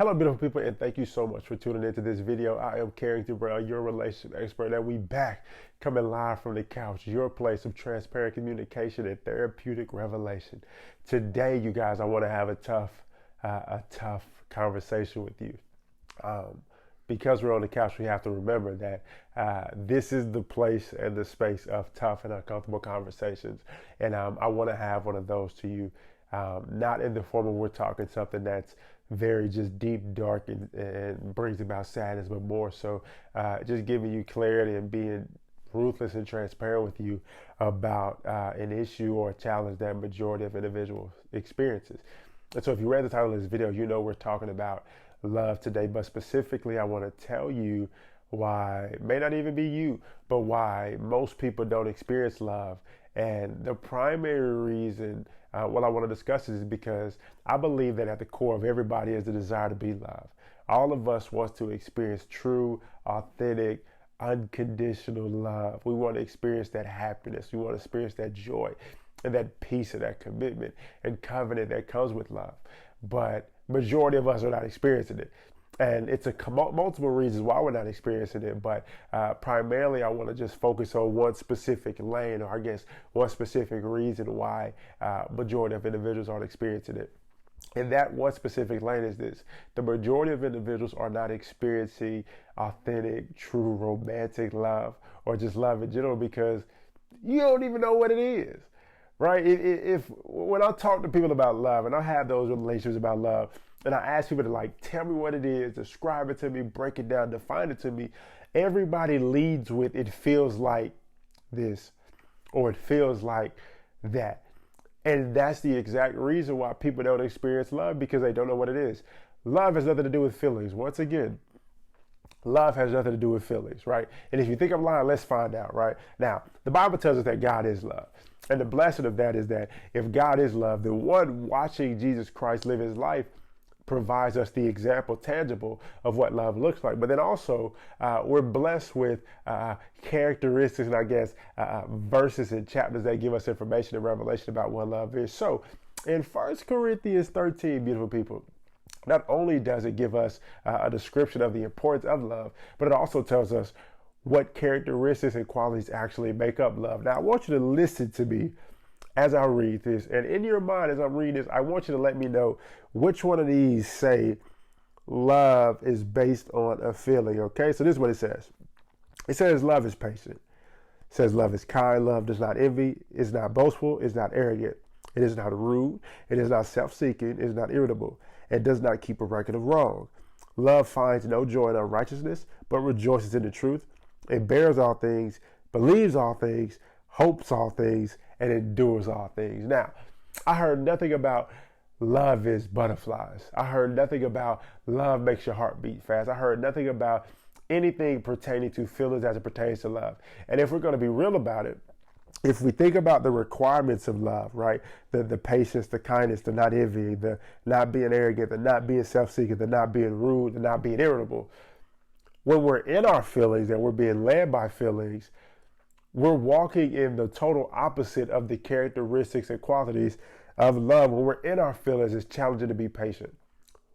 Hello, beautiful people, and thank you so much for tuning into this video. I am TheCarringtonBrown, your relationship expert, and we back coming live from the couch, your place of transparent communication and therapeutic revelation. Today, you guys, I want to have a tough conversation with you. Because we're on the couch, we have to remember that this is the place and the space of tough and uncomfortable conversations. And I want to have one of those to you, not in the form of we're talking something that's very just deep, dark, and brings about sadness, but more so just giving you clarity and being ruthless and transparent with you about an issue or a challenge that majority of individuals experiences. And so if you read the title of this video, you know we're talking about love today, but specifically I want to tell you why, it may not even be you, but why most people don't experience love. And the primary reason what I want to discuss is because I believe that at the core of everybody is the desire to be loved. All of us wants to experience true, authentic, unconditional love. We want to experience that happiness. We want to experience that joy and that peace and that commitment and covenant that comes with love. But majority of us are not experiencing it. And it's multiple reasons why we're not experiencing it. But primarily, I want to just focus on one specific lane, or I guess one specific reason why majority of individuals aren't experiencing it. And that one specific lane is this: the majority of individuals are not experiencing authentic, true, romantic love, or just love in general, because you don't even know what it is. Right? If when I talk to people about love, and I have those relationships about love, and I ask people to tell me what it is, describe it to me, break it down, define it to me, everybody leads with it feels like this, or it feels like that. And that's the exact reason why people don't experience love, because they don't know what it is. Love has nothing to do with feelings. Once again, love has nothing to do with feelings, right? And if you think I'm lying, let's find out, right? Now, the Bible tells us that God is love. And the blessing of that is that if God is love, the one watching Jesus Christ live his life provides us the example, tangible, of what love looks like. But then also, we're blessed with characteristics and I guess verses and chapters that give us information and revelation about what love is. So in 1 Corinthians 13, beautiful people, not only does it give us a description of the importance of love, but it also tells us what characteristics and qualities actually make up love. Now, I want you to listen to me as I read this. And in your mind, as I'm reading this, I want you to let me know which one of these say love is based on a feeling. Okay, so this is what it says. It says love is patient. It says love is kind. Love does not envy. It's not boastful. It's not arrogant. It is not rude. It is not self-seeking. It is not irritable. It does not keep a record of wrong. Love finds no joy in unrighteousness, but rejoices in the truth. It bears all things, believes all things, hopes all things, and endures all things. Now, I heard nothing about love is butterflies. I heard nothing about love makes your heart beat fast. I heard nothing about anything pertaining to feelings as it pertains to love. And if we're going to be real about it, if we think about the requirements of love, right? The patience, the kindness, the not envying, the not being arrogant, the not being self-seeking, the not being rude, the not being irritable. When we're in our feelings and we're being led by feelings, we're walking in the total opposite of the characteristics and qualities of love. When we're in our feelings, it's challenging to be patient.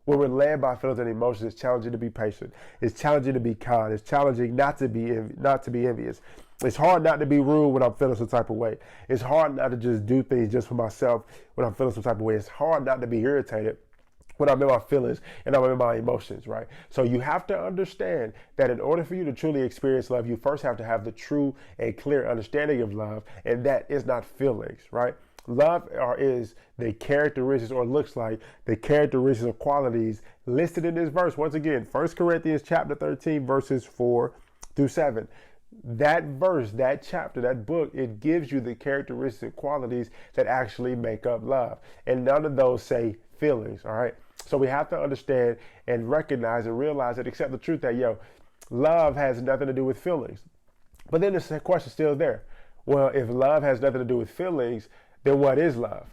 When we're led by feelings and emotions, it's challenging to be patient. It's challenging to be kind. It's challenging not to be envious. It's hard not to be rude when I'm feeling some type of way. It's hard not to just do things just for myself when I'm feeling some type of way. It's hard not to be irritated when I'm in my feelings and I'm in my emotions, right? So you have to understand that in order for you to truly experience love, you first have to have the true and clear understanding of love, and that is not feelings, right? Love is the characteristics, or looks like the characteristics or qualities listed in this verse. Once again, 1 Corinthians chapter 13, verses 4 through 7. That verse, that chapter, that book, it gives you the characteristics and qualities that actually make up love. And none of those say feelings, all right? So we have to understand and recognize and realize and accept the truth that, love has nothing to do with feelings. But then the question still there. Well, if love has nothing to do with feelings, then what is love?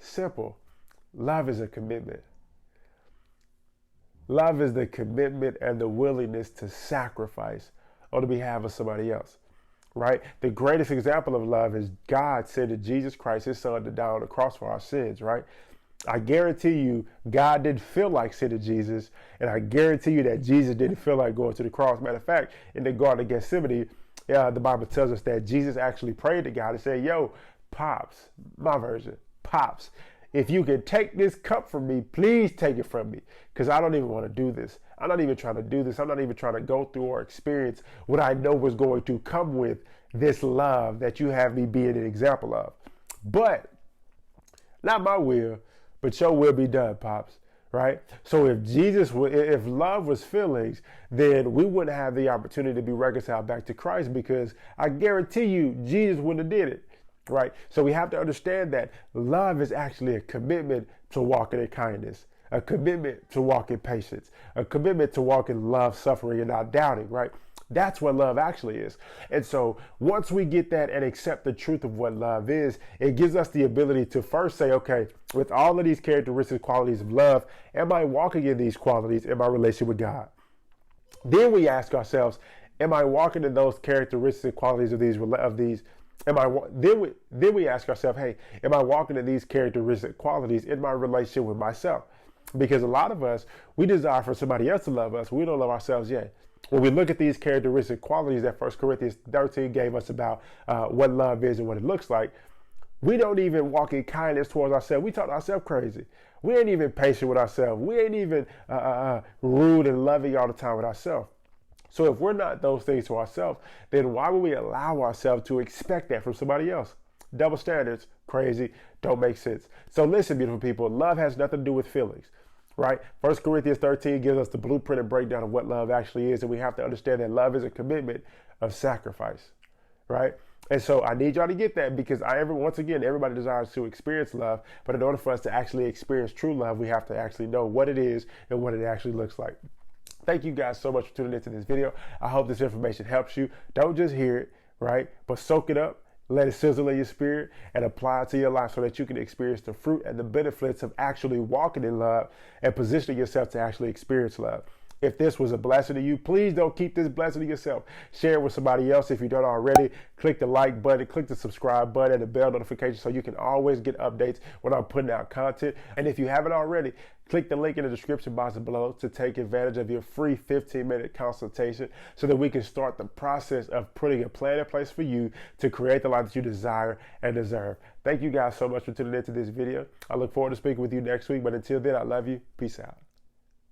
Simple. Love is a commitment. Love is the commitment and the willingness to sacrifice on the behalf of somebody else, right? The greatest example of love is God sending Jesus Christ, his son, to die on the cross for our sins, right? I guarantee you God didn't feel like sending Jesus, and I guarantee you that Jesus didn't feel like going to the cross. Matter of fact, in the Garden of Gethsemane, the Bible tells us that Jesus actually prayed to God and said, yo, Pops, my version, Pops, if you can take this cup from me, please take it from me, because I don't even want to do this. I'm not even trying to do this. I'm not even trying to go through or experience what I know was going to come with this love that you have me being an example of. But not my will, but your will be done, Pops. Right? So if love was feelings, then we wouldn't have the opportunity to be reconciled back to Christ, because I guarantee you Jesus wouldn't have did it. Right? So we have to understand that love is actually a commitment to walking in kindness, a commitment to walk in patience, a commitment to walk in love, suffering, and not doubting, right? That's what love actually is. And so once we get that and accept the truth of what love is, it gives us the ability to first say, okay, with all of these characteristic qualities of love, am I walking in these qualities in my relationship with God? Then we ask ourselves, am I walking in those characteristic qualities of these? Then we ask ourselves, hey, am I walking in these characteristic qualities in my relationship with myself? Because a lot of us, we desire for somebody else to love us. We don't love ourselves yet. When we look at these characteristic qualities that 1 Corinthians 13 gave us about what love is and what it looks like, we don't even walk in kindness towards ourselves. We talk ourselves crazy. We ain't even patient with ourselves. We ain't even rude and loving all the time with ourselves. So if we're not those things to ourselves, then why would we allow ourselves to expect that from somebody else? Double standards, crazy, don't make sense. So listen, beautiful people, love has nothing to do with feelings, right? 1 Corinthians 13 gives us the blueprint and breakdown of what love actually is. And we have to understand that love is a commitment of sacrifice, right? And so I need y'all to get that, because once again, everybody desires to experience love. But in order for us to actually experience true love, we have to actually know what it is and what it actually looks like. Thank you guys so much for tuning into this video. I hope this information helps you. Don't just hear it, right? But soak it up, let it sizzle in your spirit, and apply it to your life so that you can experience the fruit and the benefits of actually walking in love and positioning yourself to actually experience love. If this was a blessing to you, please don't keep this blessing to yourself. Share it with somebody else. If you don't already, click the like button, click the subscribe button, and the bell notification so you can always get updates when I'm putting out content. And if you haven't already, click the link in the description box below to take advantage of your free 15-minute consultation so that we can start the process of putting a plan in place for you to create the life that you desire and deserve. Thank you guys so much for tuning into this video. I look forward to speaking with you next week. But until then, I love you. Peace out.